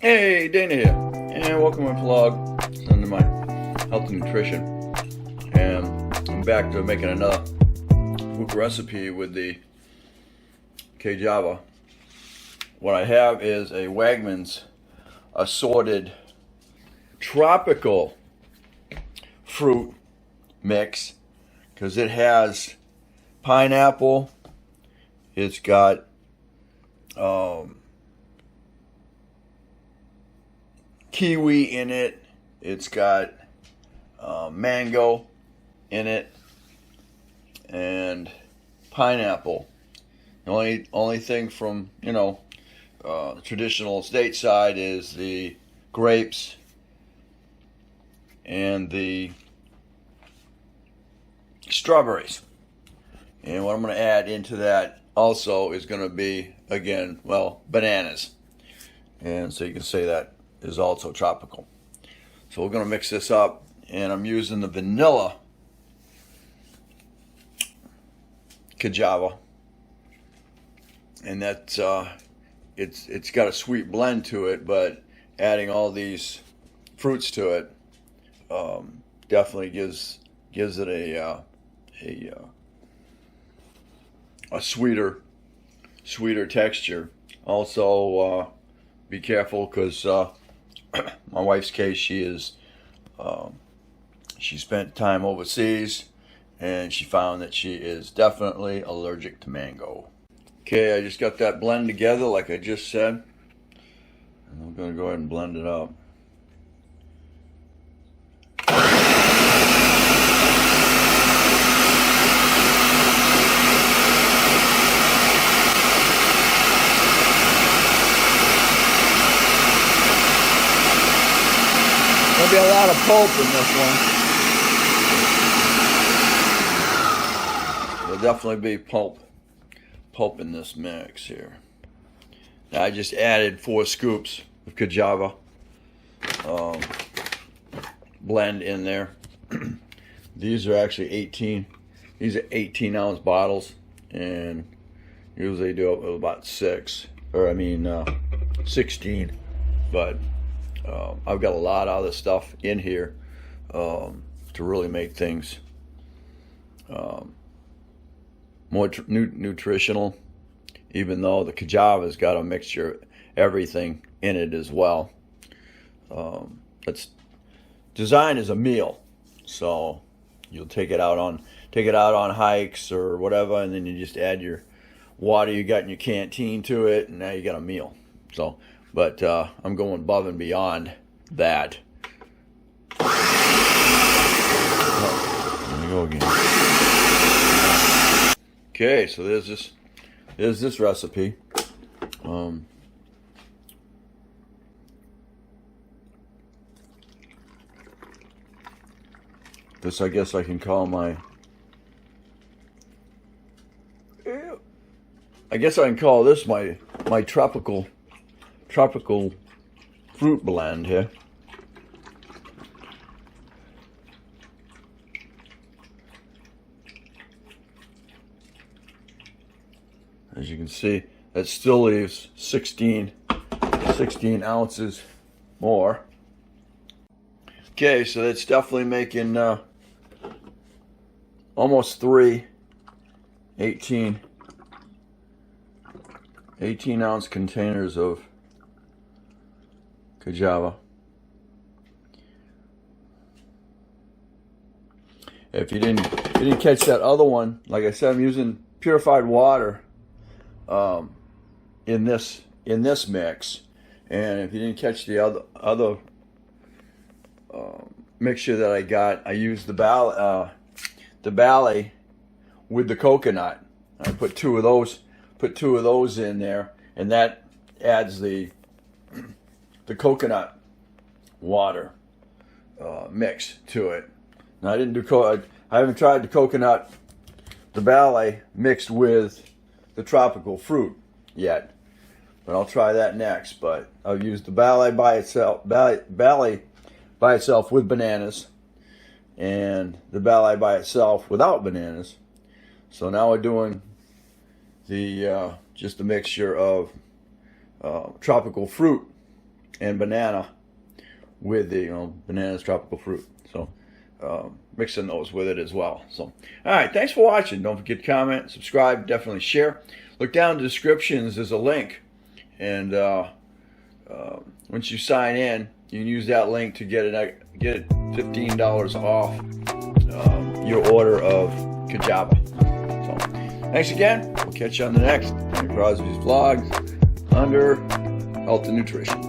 Hey, Dana here, and welcome to my vlog under my health and nutrition. And I'm back to making another food recipe with the KACHAVA. What I have is a Wegmans assorted tropical fruit mix, because it has pineapple, it's got kiwi in it, it's got mango in it, and pineapple. The only thing from, the traditional stateside is the grapes and the strawberries. And what I'm going to add into that also is going to be, again, well, bananas. And so you can say that is also tropical. So we're going to mix this up, and I'm using the vanilla KACHAVA, and that's it's got a sweet blend to it, but adding all these fruits to it definitely gives it a sweeter texture. Also, be careful, because my wife's case, she spent time overseas, and she found that she is definitely allergic to mango. Okay, I just got that blend together like I just said, and I'm going to go ahead and blend it up. There'll be a lot of pulp in this one. There'll definitely be pulp in this mix here. Now I just added 4 scoops of KACHAVA blend in there. These are actually 18. These are 18-ounce bottles, and usually do about 16. But I've got a lot of other stuff in here to really make things more nutritional, even though the KACHAVA's got a mixture of everything in it as well. It's designed as a meal, so you'll take it out on hikes or whatever, and then you just add your water you got in your canteen to it, and now you got a meal. So, but I'm going above and beyond that. Oh, there we go again. Okay, so there's this recipe. This, I guess I can call my, I guess I can call this my tropical fruit blend here. As you can see, that still leaves 16 ounces more. Okay, so that's definitely making almost 3 18-ounce containers of KACHAVA. If you didn't catch that other one, like I said, I'm using purified water in this mix, and if you didn't catch the other mixture that I got, I used the Bali with the coconut. I put two of those in there, and that adds the coconut water mix to it. Now I haven't tried the Bali mixed with the tropical fruit yet, but I'll try that next. But I'll use the Bali by itself with bananas, and the Bali by itself without bananas. So now we're doing the just a mixture of tropical fruit and banana with the, banana's tropical fruit. So mixing those with it as well. So, all right, thanks for watching. Don't forget to comment, subscribe, definitely share. Look down in the descriptions, there's a link. And once you sign in, you can use that link to get it $15 off your order of KACHAVA. So, thanks again. We'll catch you on the next Crosby's vlogs under health and nutrition.